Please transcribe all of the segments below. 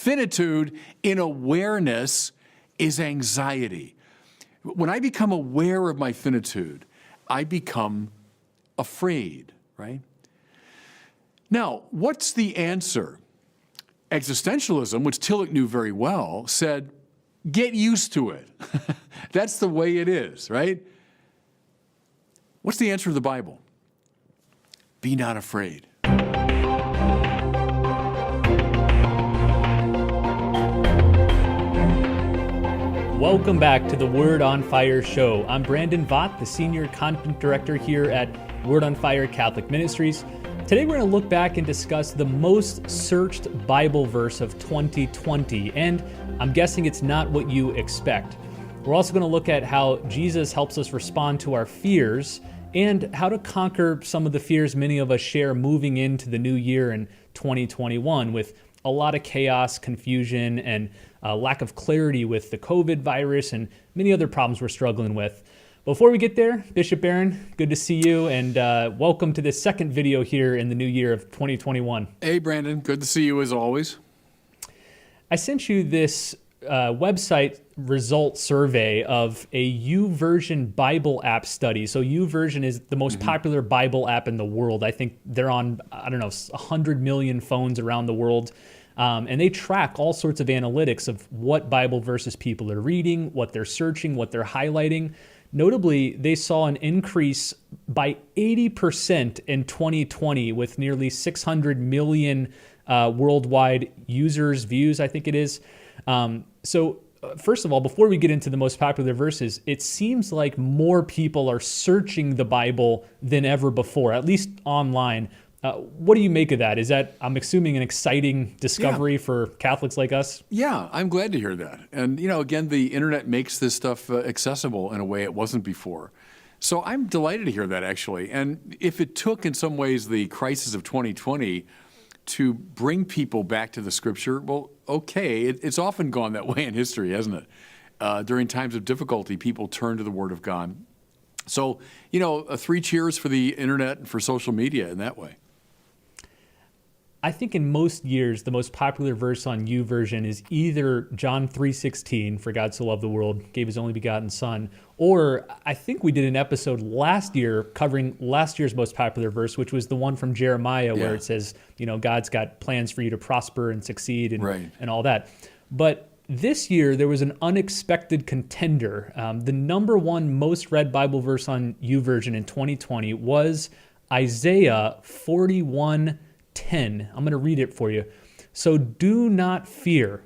Finitude in awareness is anxiety. When I become aware of my finitude, I become afraid, right? Now, what's the answer? Existentialism, which Tillich knew very well, said, get used to it. That's the way it is, right? What's the answer of the Bible? Be not afraid. Welcome back to the Word on Fire show. I'm Brandon Vaught, the Senior Content Director here at Word on Fire Catholic Ministries. Today we're going to look back and discuss the most searched Bible verse of 2020, and I'm guessing it's not what you expect. We're also going to look at how Jesus helps us respond to our fears and how to conquer some of the fears many of us share moving into the new year in 2021 with a lot of chaos, confusion, and lack of clarity with the COVID virus and many other problems we're struggling with. Before we get there, Bishop Barron, good to see you, and welcome to this second video here in the new year of 2021. Hey, Brandon, good to see you as always. I sent you this website result survey of a YouVersion Bible app study. So YouVersion is the most popular Bible app in the world. I think they're on, 100 million phones around the world. And they track all sorts of analytics of what Bible verses people are reading, what they're searching, what they're highlighting. Notably, they saw an increase by 80% in 2020 with nearly 600 million worldwide users, views, I think it is. First of all, before we get into the most popular verses, it seems like more people are searching the Bible than ever before, at least online. What do you make of that? Is that, I'm assuming, an exciting discovery for Catholics like us? Yeah, I'm glad to hear that. And, again, the internet makes this stuff accessible in a way it wasn't before. So I'm delighted to hear that, actually. And if it took, in some ways, the crisis of 2020 to bring people back to the Scripture, well, okay, it's often gone that way in history, hasn't it? During times of difficulty, people turn to the Word of God. So, 3 cheers for the internet and for social media in that way. I think in most years, the most popular verse on YouVersion is either John 3:16, for God so loved the world, gave his only begotten son, or I think we did an episode last year covering last year's most popular verse, which was the one from Jeremiah where it says, God's got plans for you to prosper and succeed and all that. But this year, there was an unexpected contender. The number one most read Bible verse on YouVersion in 2020 was Isaiah 41:10. I'm going to read it for you. So do not fear,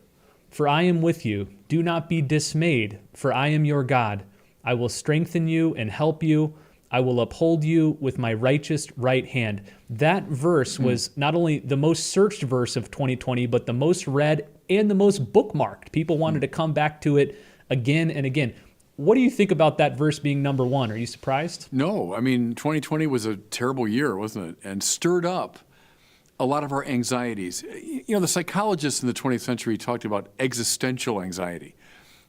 for I am with you. Do not be dismayed, for I am your God. I will strengthen you and help you. I will uphold you with my righteous right hand. That verse was not only the most searched verse of 2020, but the most read and the most bookmarked. People wanted to come back to it again and again. What do you think about that verse being number one? Are you surprised? No, 2020 was a terrible year, wasn't it? And stirred up a lot of our anxieties. The psychologists in the 20th century talked about existential anxiety.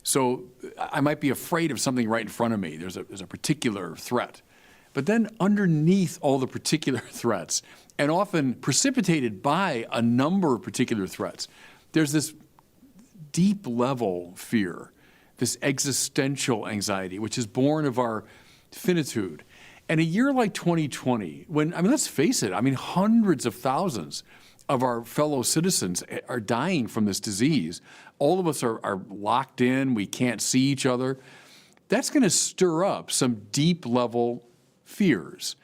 So I might be afraid of something right in front of me. There's a particular threat. But then underneath all the particular threats, and often precipitated by a number of particular threats, there's this deep level fear, this existential anxiety, which is born of our finitude. And a year like 2020, when, let's face it, hundreds of thousands of our fellow citizens are dying from this disease. All of us are locked in. We can't see each other. That's going to stir up some deep level fears.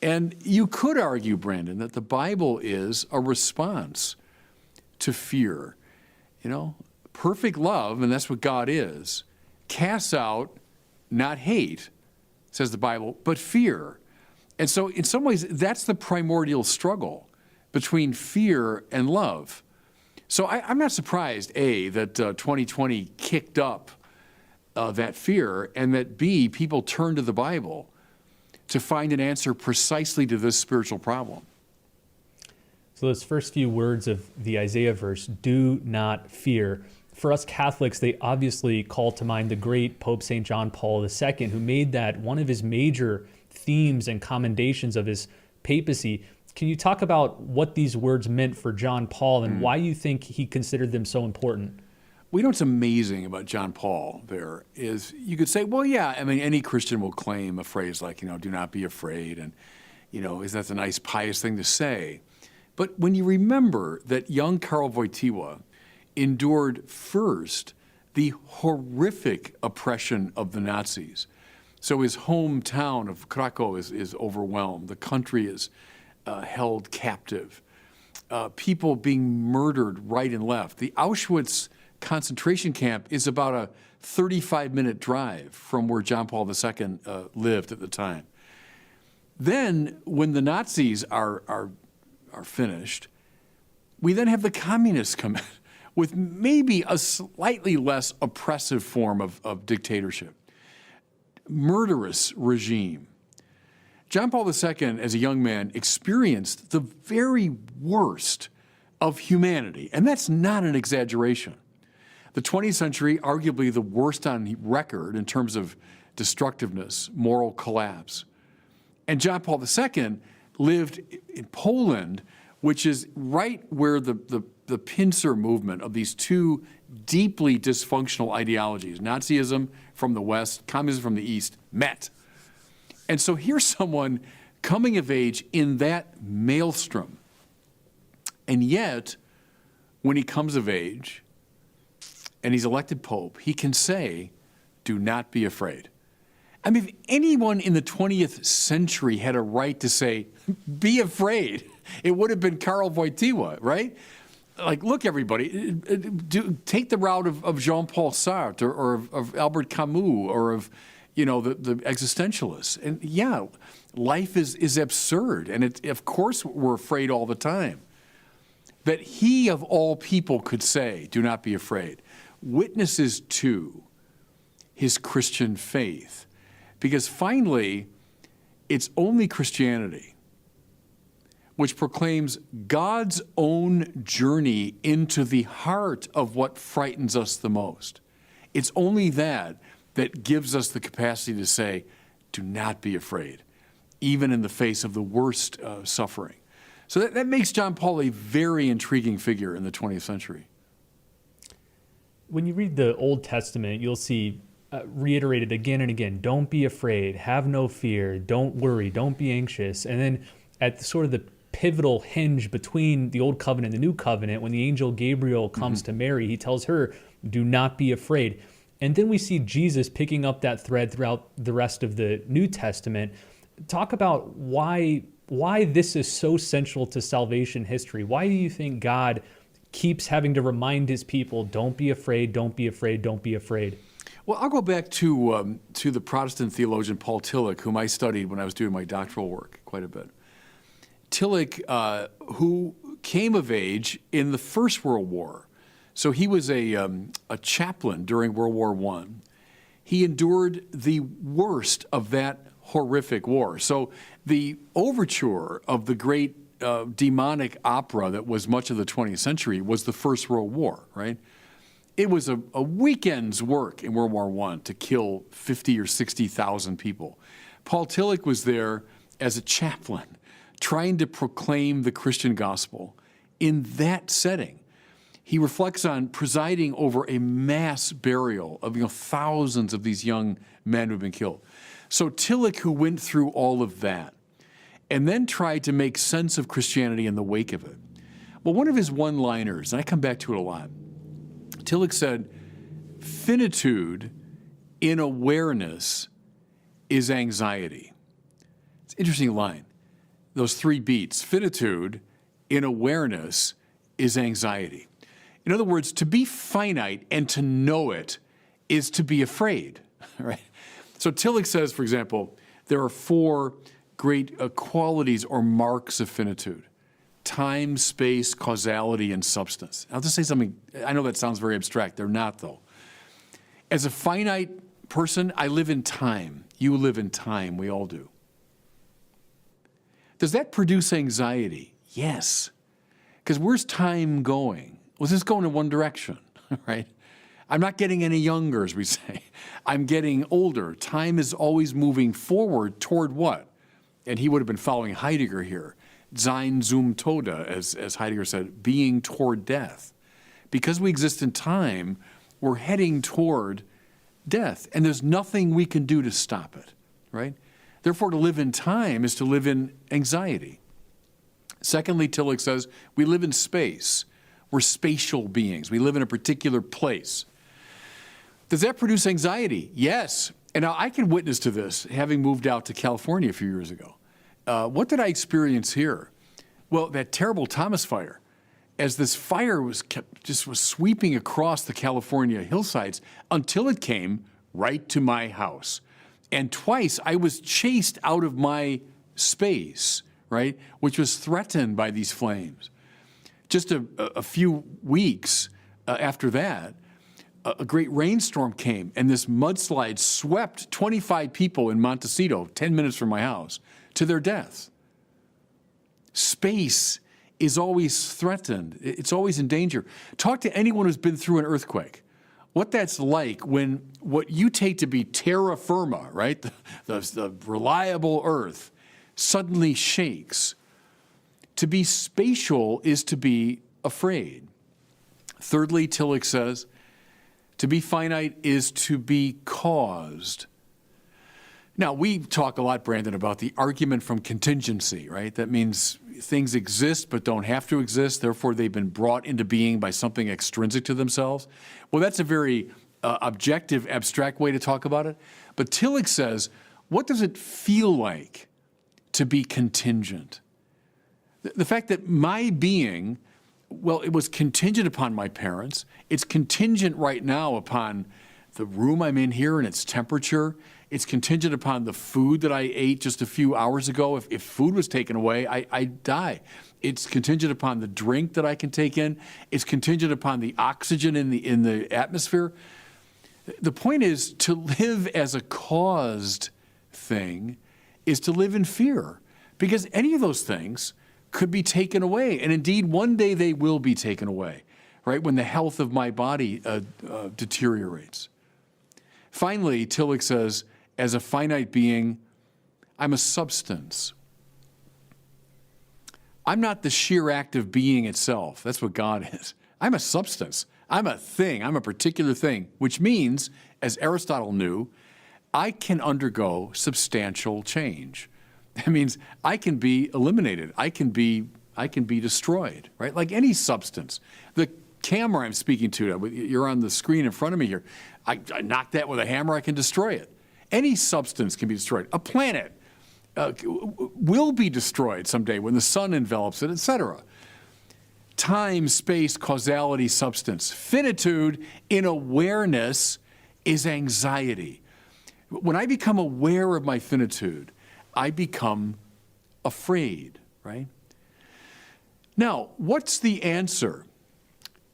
And you could argue, Brandon, that the Bible is a response to fear. Perfect love, and that's what God is, casts out not hate, says the Bible, but fear. And so in some ways, that's the primordial struggle between fear and love. So I'm not surprised, A, that 2020 kicked up that fear, and that B, people turned to the Bible to find an answer precisely to this spiritual problem. So those first few words of the Isaiah verse, do not fear. For us Catholics, they obviously call to mind the great Pope St. John Paul II, who made that one of his major themes and commendations of his papacy. Can you talk about what these words meant for John Paul and why you think he considered them so important? Well, you know what's amazing about John Paul there is you could say, well, yeah, I mean, any Christian will claim a phrase like, do not be afraid. And, is that a nice, pious thing to say? But when you remember that young Karl Wojtyła endured first the horrific oppression of the Nazis. So his hometown of Krakow is overwhelmed. The country is held captive. People being murdered right and left. The Auschwitz concentration camp is about a 35-minute drive from where John Paul II lived at the time. Then, when the Nazis are finished, we then have the communists come in with maybe a slightly less oppressive form of dictatorship. Murderous regime. John Paul II, as a young man, experienced the very worst of humanity, and that's not an exaggeration. The 20th century, arguably the worst on record in terms of destructiveness, moral collapse. And John Paul II lived in Poland, which is right where the pincer movement of these two deeply dysfunctional ideologies, Nazism from the West, communism from the East, met. And so here's someone coming of age in that maelstrom. And yet, when he comes of age and he's elected Pope, he can say, do not be afraid. I mean, if anyone in the 20th century had a right to say, be afraid, it would have been Karl Wojtyła, right? Like, look, everybody, take the route of Jean-Paul Sartre or of Albert Camus or of, the existentialists. And yeah, life is absurd. And of course, we're afraid all the time. That he of all people could say, do not be afraid, witnesses to his Christian faith. Because finally, it's only Christianity which proclaims God's own journey into the heart of what frightens us the most. It's only that gives us the capacity to say, do not be afraid, even in the face of the worst suffering. So that makes John Paul a very intriguing figure in the 20th century. When you read the Old Testament, you'll see reiterated again and again, don't be afraid, have no fear, don't worry, don't be anxious. And then at sort of the pivotal hinge between the Old Covenant and the New Covenant, when the angel Gabriel comes to Mary, he tells her, do not be afraid. And then we see Jesus picking up that thread throughout the rest of the New Testament. Talk about why this is so central to salvation history. Why do you think God keeps having to remind his people, don't be afraid, don't be afraid, don't be afraid? Well, I'll go back to the Protestant theologian Paul Tillich, whom I studied when I was doing my doctoral work quite a bit. Tillich, who came of age in the First World War. So he was a chaplain during World War I. He endured the worst of that horrific war. So the overture of the great demonic opera that was much of the 20th century was the First World War, right? It was a weekend's work in World War I to kill 50 or 60,000 people. Paul Tillich was there as a chaplain, trying to proclaim the Christian gospel in that setting. He reflects on presiding over a mass burial of thousands of these young men who have been killed. So Tillich, who went through all of that and then tried to make sense of Christianity in the wake of it. Well, one of his one-liners, and I come back to it a lot, Tillich said, finitude in awareness is anxiety. It's an interesting line. Those three beats, finitude in awareness is anxiety. In other words, to be finite and to know it is to be afraid, right? So Tillich says, for example, there are four great qualities or marks of finitude: time, space, causality, and substance. I'll just say something, I know that sounds very abstract. They're not, though. As a finite person, I live in time. You live in time. We all do. Does that produce anxiety? Yes. Because where's time going? Well, it's just going in one direction, right? I'm not getting any younger, as we say. I'm getting older. Time is always moving forward toward what? And he would have been following Heidegger here. Sein zum Tode, as Heidegger said, being toward death. Because we exist in time, we're heading toward death, and there's nothing we can do to stop it, right? Therefore, to live in time is to live in anxiety. Secondly, Tillich says, we live in space. We're spatial beings. We live in a particular place. Does that produce anxiety? Yes. And now I can witness to this, having moved out to California a few years ago. What did I experience here? Well, that terrible Thomas fire. As this fire was sweeping across the California hillsides until it came right to my house. And twice I was chased out of my space, right, which was threatened by these flames. Just a few weeks after that, a great rainstorm came, and this mudslide swept 25 people in Montecito, 10 minutes from my house, to their deaths. Space is always threatened. It's always in danger. Talk to anyone who's been through an earthquake. What that's like when what you take to be terra firma, right, the reliable earth, suddenly shakes. To be spatial is to be afraid. Thirdly, Tillich says, to be finite is to be caused. Now, we talk a lot, Brandon, about the argument from contingency, right? That means things exist but don't have to exist, therefore they've been brought into being by something extrinsic to themselves. Well, that's a very objective, abstract way to talk about it. But Tillich says, what does it feel like to be contingent? The fact that my being, well, it was contingent upon my parents. It's contingent right now upon the room I'm in here and its temperature. It's contingent upon the food that I ate just a few hours ago. If food was taken away, I'd die. It's contingent upon the drink that I can take in. It's contingent upon the oxygen in the atmosphere. The point is, to live as a caused thing is to live in fear, because any of those things could be taken away. And indeed, one day they will be taken away, right, when the health of my body deteriorates. Finally, Tillich says, as a finite being, I'm a substance. I'm not the sheer act of being itself. That's what God is. I'm a substance. I'm a thing. I'm a particular thing, which means, as Aristotle knew, I can undergo substantial change. That means I can be eliminated. I can be destroyed, right? Like any substance. The camera I'm speaking to, you're on the screen in front of me here. I knock that with a hammer, I can destroy it. Any substance can be destroyed. A planet will be destroyed someday when the sun envelops it, etc. Time, space, causality, substance. Finitude in awareness is anxiety. When I become aware of my finitude, I become afraid, right? Now, what's the answer?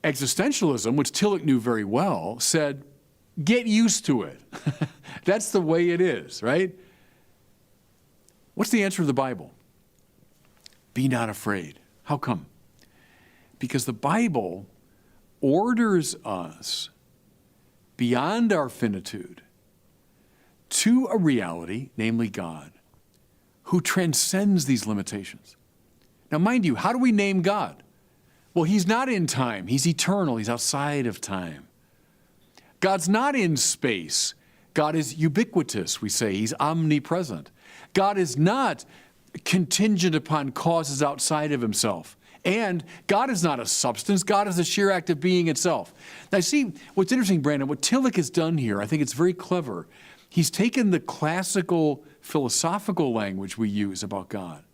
Existentialism, which Tillich knew very well, said, get used to it. That's the way it is, right? What's the answer of the Bible? Be not afraid. How come? Because the Bible orders us beyond our finitude to a reality, namely God, who transcends these limitations. Now, mind you, how do we name God? Well, he's not in time. He's eternal. He's outside of time. God's not in space. God is ubiquitous, we say. He's omnipresent. God is not contingent upon causes outside of himself. And God is not a substance. God is a sheer act of being itself. Now, see, what's interesting, Brandon, what Tillich has done here, I think it's very clever. He's taken the classical philosophical language we use about God,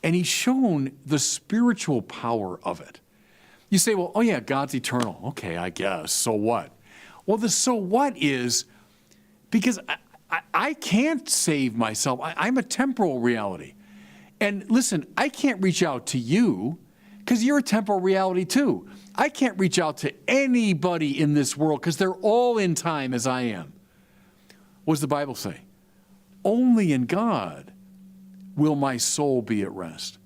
and he's shown the spiritual power of it. You say, well, oh yeah, God's eternal. Okay, I guess. So what? Well, the so what is because I can't save myself. I'm a temporal reality. And listen, I can't reach out to you because you're a temporal reality too. I can't reach out to anybody in this world because they're all in time as I am. What does the Bible say? Only in God will my soul be at rest.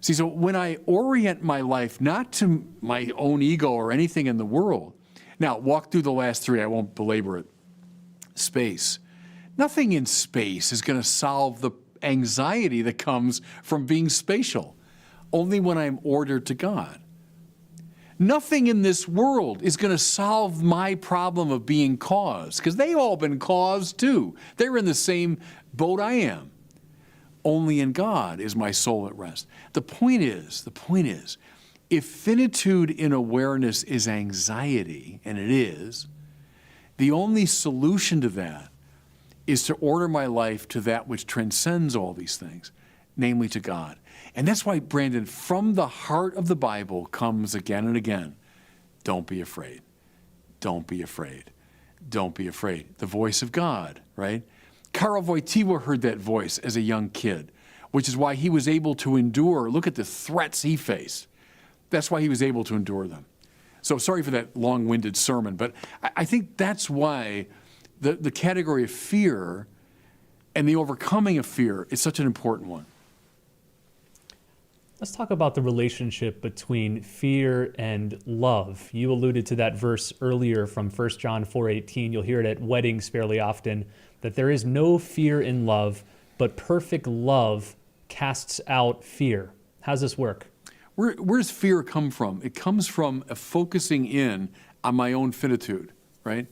See, so when I orient my life not to my own ego or anything in the world, now walk through the last three, I won't belabor it. Space. Nothing in space is going to solve the anxiety that comes from being spatial. only when I'm ordered to God. Nothing in this world is going to solve my problem of being caused, because they all been caused too. They're in the same boat I am. Only in God is my soul at rest. The point is, if finitude in awareness is anxiety, and it is, the only solution to that is to order my life to that which transcends all these things, namely to God. And that's why, Brandon, from the heart of the Bible comes again and again, don't be afraid. Don't be afraid. Don't be afraid. The voice of God, right? Karl Wojtyła heard that voice as a young kid, which is why he was able to endure. Look at the threats he faced. That's why he was able to endure them. So sorry for that long-winded sermon, but I think that's why the category of fear and the overcoming of fear is such an important one. Let's talk about the relationship between fear and love. You alluded to that verse earlier from 1 John 4:18. You'll hear it at weddings fairly often, that there is no fear in love, but perfect love casts out fear. How's this work? Where does fear come from? It comes from a focusing in on my own finitude, right?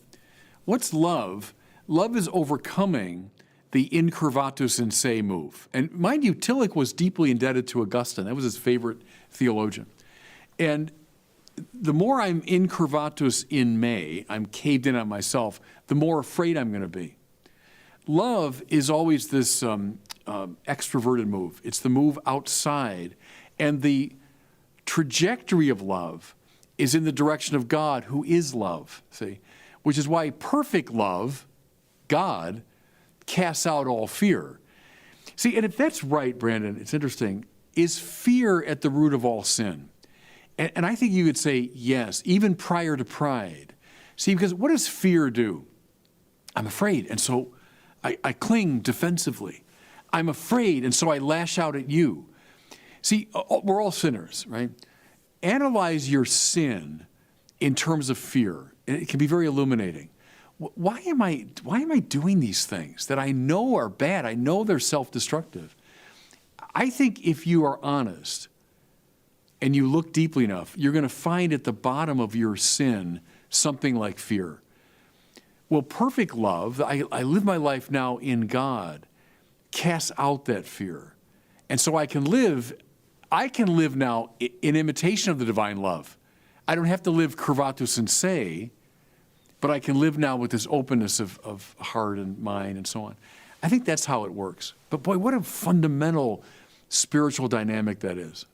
What's love? Love is overcoming the incurvatus in se move. And mind you, Tillich was deeply indebted to Augustine. That was his favorite theologian. And the more I'm incurvatus in me, I'm caved in on myself, the more afraid I'm going to be. Love is always this extroverted move. It's the move outside. And the trajectory of love is in the direction of God, who is love, see? Which is why perfect love, God, casts out all fear. See, and if that's right, Brandon, it's interesting. Is fear at the root of all sin? And I think you could say yes, even prior to pride. See, because what does fear do? I'm afraid, and so I cling defensively. I'm afraid, and so I lash out at you. See, we're all sinners, right? Analyze your sin in terms of fear, and it can be very illuminating. Why am I doing these things that I know are bad? I know they're self-destructive. I think if you are honest and you look deeply enough, you're going to find at the bottom of your sin something like fear. Well, perfect love, I live my life now in God, casts out that fear. And so I can live now in imitation of the divine love. I don't have to live curvatus in se, but I can live now with this openness of heart and mind and so on. I think that's how it works. But boy, what a fundamental spiritual dynamic that is.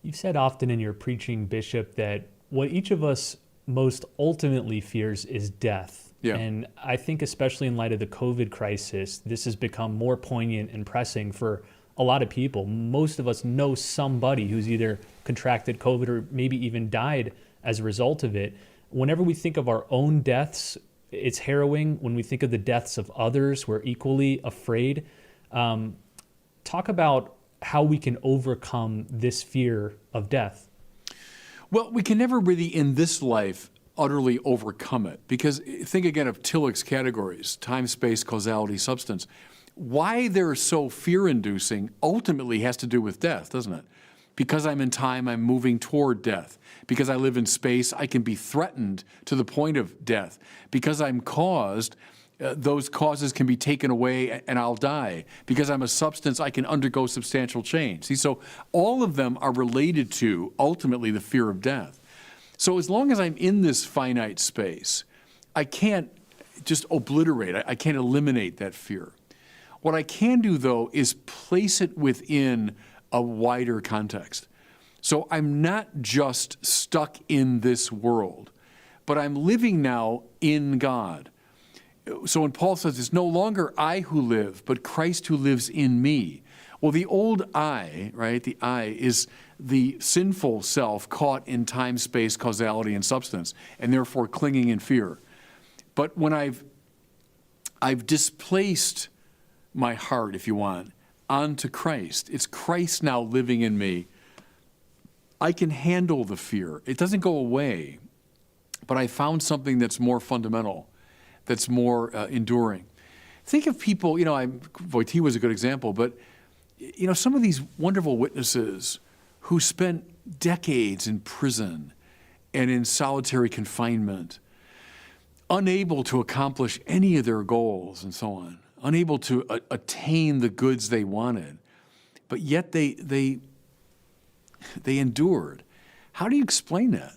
You've said often in your preaching, Bishop, that what each of us most ultimately fears is death. Yeah. And I think especially in light of the COVID crisis, this has become more poignant and pressing for a lot of people. Most of us know somebody who's either contracted COVID or maybe even died as a result of it. Whenever we think of our own deaths, it's harrowing. When we think of the deaths of others, we're equally afraid. Talk about how we can overcome this fear of death. Well, we can never really, in this life, utterly overcome it. Because think again of Tillich's categories, time, space, causality, substance. Why they're so fear-inducing ultimately has to do with death, doesn't it? Because I'm in time, I'm moving toward death. Because I live in space, I can be threatened to the point of death. Because I'm caused, those causes can be taken away and I'll die. Because I'm a substance, I can undergo substantial change. See, so all of them are related to, ultimately, the fear of death. So as long as I'm in this finite space, I can't just obliterate, I can't eliminate that fear. What I can do, though, is place it within a wider context. So I'm not just stuck in this world, but I'm living now in God. So when Paul says, it's no longer I who live, but Christ who lives in me. Well, the old I, right, the I is the sinful self caught in time, space, causality, and substance, and therefore clinging in fear. But when I've displaced my heart, if you want, onto Christ, it's Christ now living in me, I can handle the fear. It doesn't go away, but I found something that's more fundamental, that's more enduring. Think of people, Wojtyła was a good example, but some of these wonderful witnesses who spent decades in prison and in solitary confinement, unable to accomplish any of their goals and so on, unable to attain the goods they wanted, but yet they endured. How do you explain that?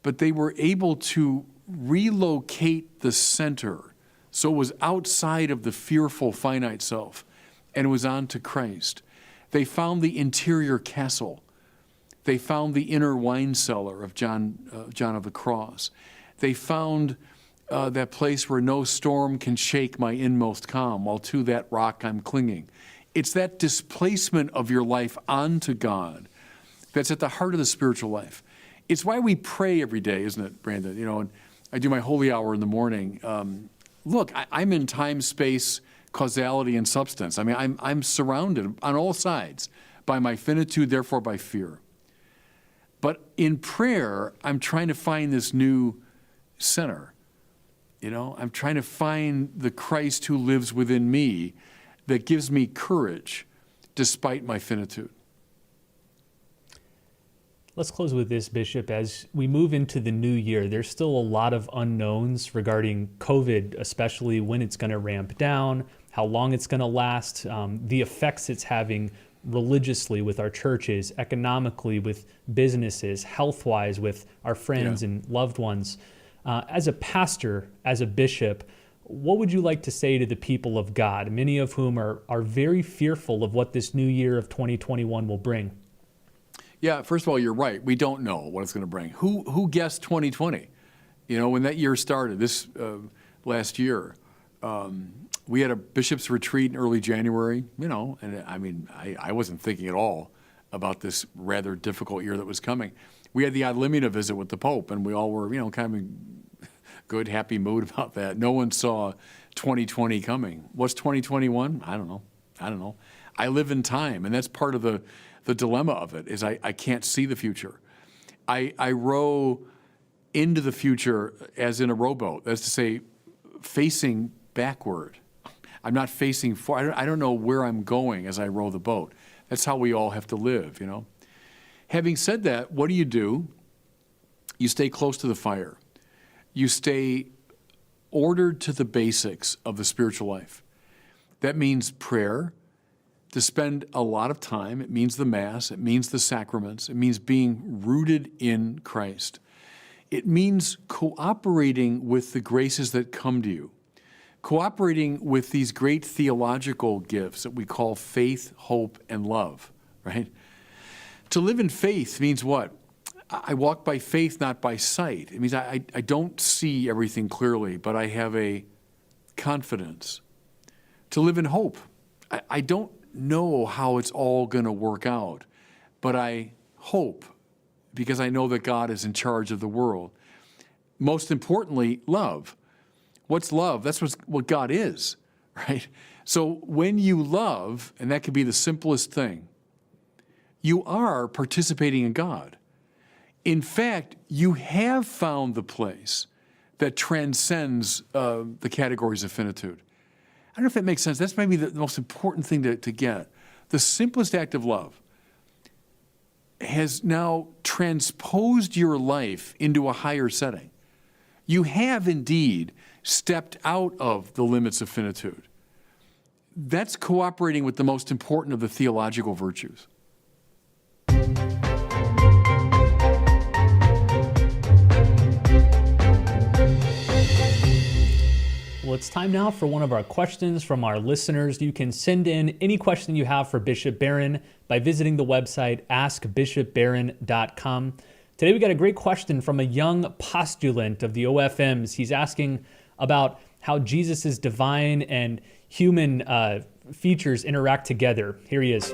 But they were able to relocate the center so it was outside of the fearful finite self and was on to Christ. They found the interior castle. They found the inner wine cellar of John of the Cross. They found that place where no storm can shake my inmost calm, while to that rock I'm clinging. It's that displacement of your life onto God that's at the heart of the spiritual life. It's why we pray every day, isn't it, Brandon? And I do my holy hour in the morning. Look, I'm in time, space, causality, and substance. I mean, I'm surrounded on all sides by my finitude, therefore by fear. But in prayer, I'm trying to find this new center. I'm trying to find the Christ who lives within me that gives me courage despite my finitude. Let's close with this, Bishop. As we move into the new year, there's still a lot of unknowns regarding COVID, especially when it's going to ramp down, how long it's going to last, the effects it's having religiously with our churches, economically with businesses, health-wise with our friends and loved ones. As a pastor, as a bishop, what would you like to say to the people of God, many of whom are very fearful of what this new year of 2021 will bring? Yeah, first of all, you're right. We don't know what it's going to bring. Who guessed 2020? When that year started, this last year, we had a bishop's retreat in early January, and I wasn't thinking at all about this rather difficult year that was coming. We had the ad limina visit with the Pope, and we all were, kind of in good, happy mood about that. No one saw 2020 coming. What's 2021? I don't know. I live in time, and that's part of the dilemma of it, is I can't see the future. I row into the future as in a rowboat. That's to say, facing backward. I'm not facing forward. I don't know where I'm going as I row the boat. That's how we all have to live, Having said that, what do? You stay close to the fire. You stay ordered to the basics of the spiritual life. That means prayer, to spend a lot of time. It means the Mass. It means the sacraments. It means being rooted in Christ. It means cooperating with the graces that come to you, cooperating with these great theological gifts that we call faith, hope, and love, right? To live in faith means what? I walk by faith, not by sight. It means I don't see everything clearly, but I have a confidence. To live in hope, I don't know how it's all going to work out, but I hope because I know that God is in charge of the world. Most importantly, love. What's love? That's what God is, right? So when you love, and that could be the simplest thing, you are participating in God. In fact, you have found the place that transcends the categories of finitude. I don't know if that makes sense. That's maybe the most important thing to get. The simplest act of love has now transposed your life into a higher setting. You have indeed stepped out of the limits of finitude. That's cooperating with the most important of the theological virtues. Well, it's time now for one of our questions from our listeners. You can send in any question you have for Bishop Barron by visiting the website askbishopbarron.com. Today we got a great question from a young postulant of the OFMs. He's asking about how Jesus' divine and human features interact together. Here he is.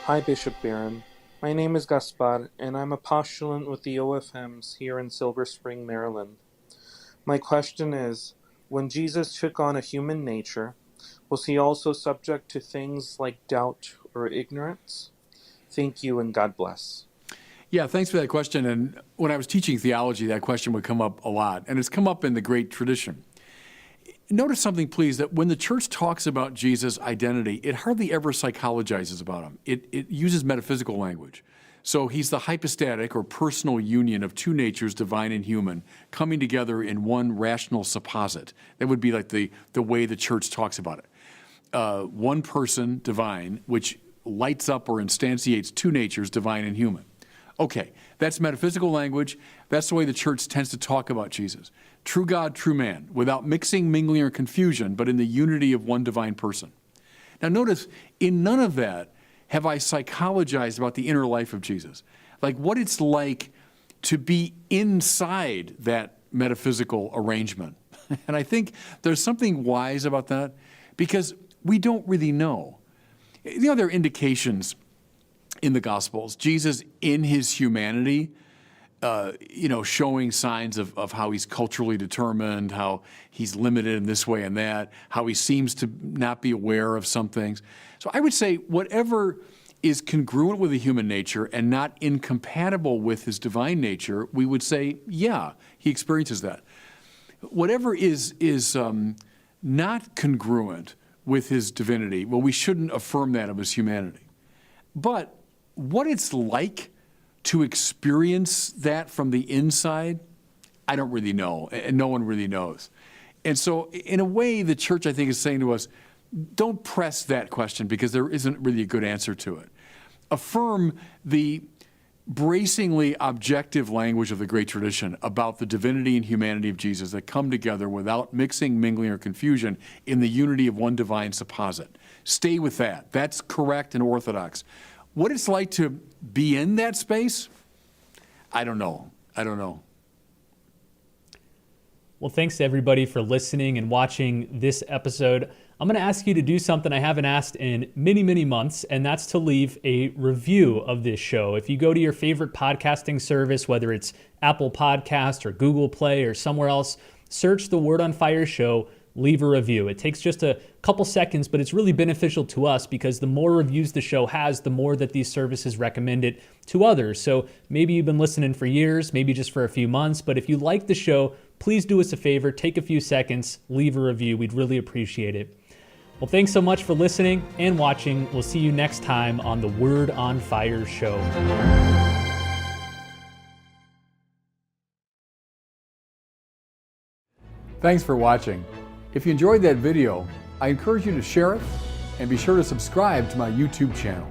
Hi, Bishop Barron. My name is Gaspar, and I'm a postulant with the OFMs here in Silver Spring, Maryland. My question is, when Jesus took on a human nature, was he also subject to things like doubt or ignorance? Thank you, and God bless. Yeah, thanks for that question. And when I was teaching theology, that question would come up a lot. And it's come up in the great tradition. notice something, please, that when the church talks about Jesus' identity, it hardly ever psychologizes about him. It uses metaphysical language. So he's the hypostatic or personal union of two natures, divine and human, coming together in one rational supposit. That would be like the way the church talks about it. One person, divine, which lights up or instantiates two natures, divine and human. Okay, that's metaphysical language. That's the way the church tends to talk about Jesus. True God, true man, without mixing, mingling, or confusion, but in the unity of one divine person. Now notice, in none of that have I psychologized about the inner life of Jesus, like what it's like to be inside that metaphysical arrangement. And I think there's something wise about that because we don't really know. You know, there are indications in the Gospels, Jesus in his humanity, showing signs of how he's culturally determined, how he's limited in this way and that, how he seems to not be aware of some things. So I would say whatever is congruent with the human nature and not incompatible with his divine nature, we would say, yeah, he experiences that. Whatever is not congruent with his divinity, well, we shouldn't affirm that of his humanity. But what it's like to experience that from the inside, I don't really know, and no one really knows. And so in a way, the church, I think, is saying to us, don't press that question because there isn't really a good answer to it. Affirm the bracingly objective language of the great tradition about the divinity and humanity of Jesus that come together without mixing, mingling, or confusion in the unity of one divine supposit. Stay with that. That's correct and orthodox. What it's like to be in that space, I don't know. Well, thanks to everybody for listening and watching this episode. I'm going to ask you to do something I haven't asked in many, many months, and that's to leave a review of this show. If you go to your favorite podcasting service, whether it's Apple Podcast or Google Play or somewhere else, search the Word on Fire show, leave a review. It takes just a couple seconds, but it's really beneficial to us because the more reviews the show has, the more that these services recommend it to others. So maybe you've been listening for years, maybe just for a few months, but if you like the show, please do us a favor, take a few seconds, leave a review. We'd really appreciate it. Well, thanks so much for listening and watching. We'll see you next time on the Word on Fire show. Thanks for watching. If you enjoyed that video, I encourage you to share it and be sure to subscribe to my YouTube channel.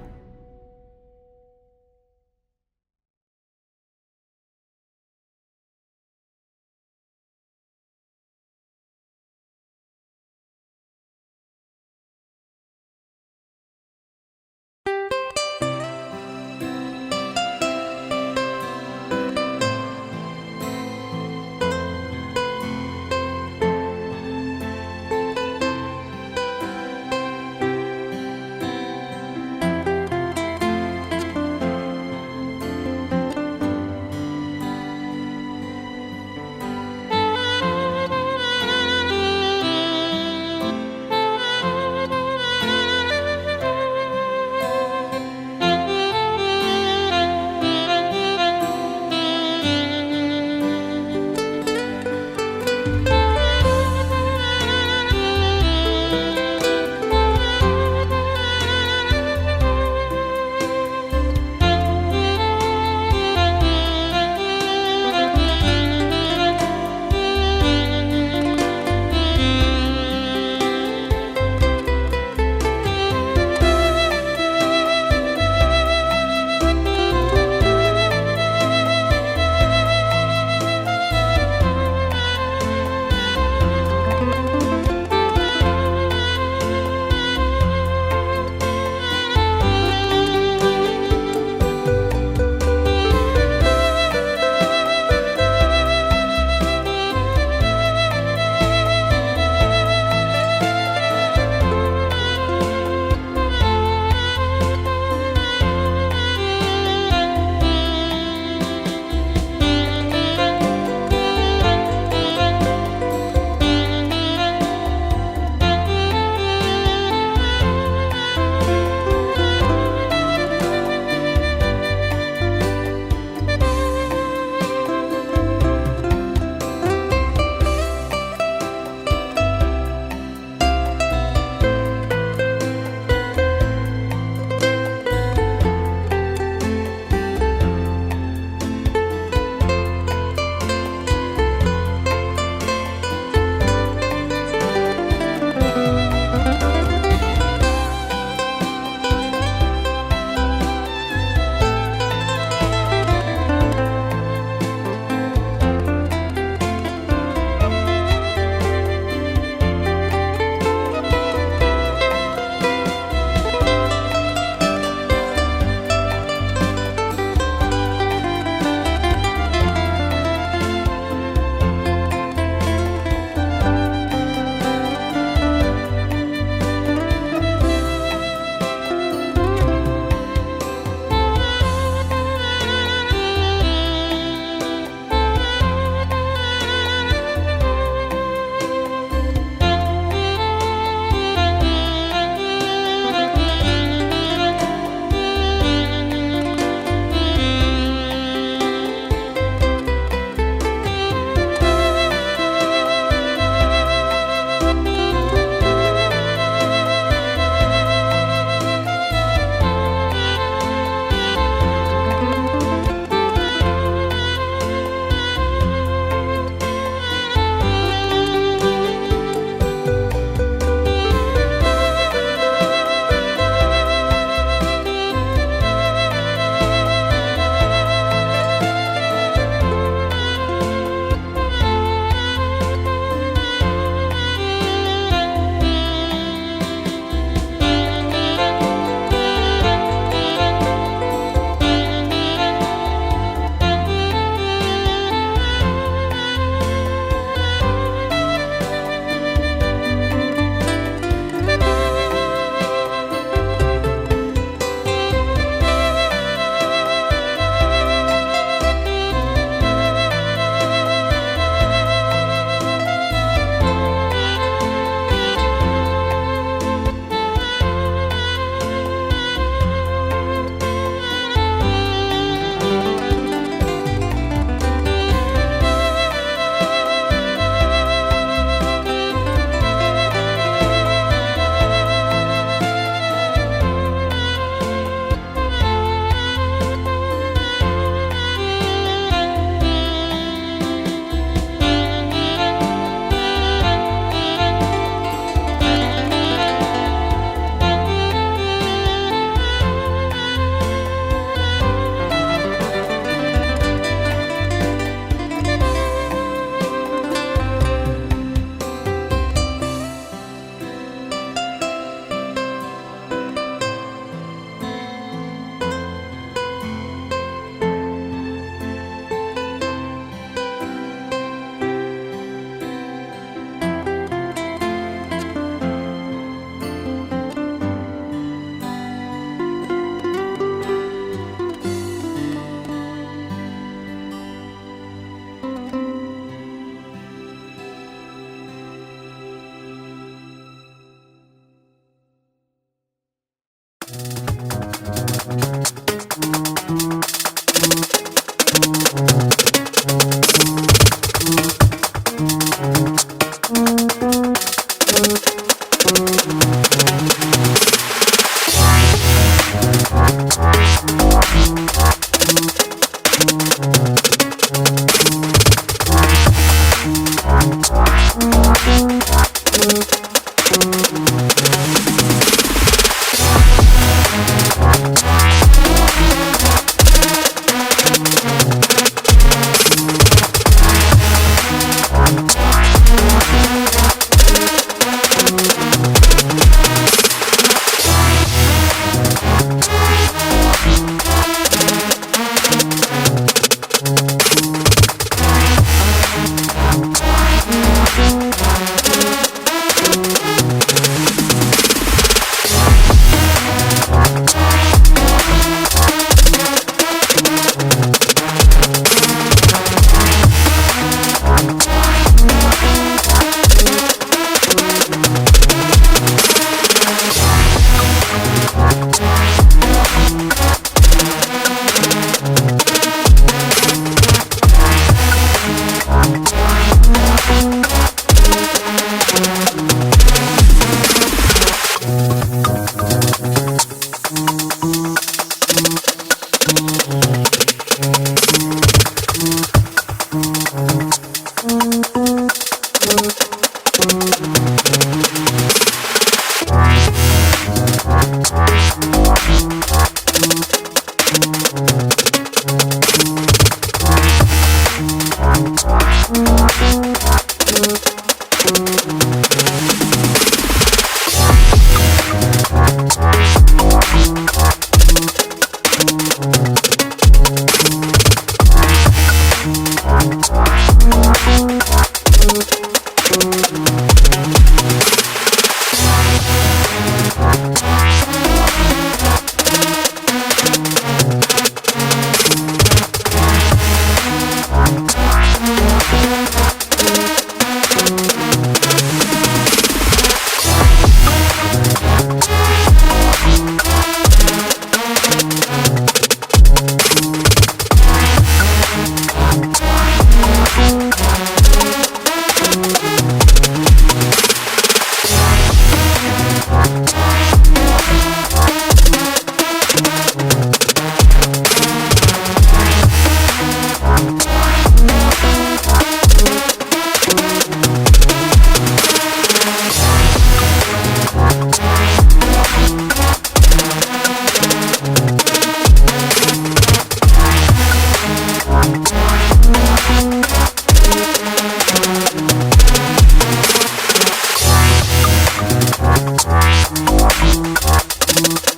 Thank you.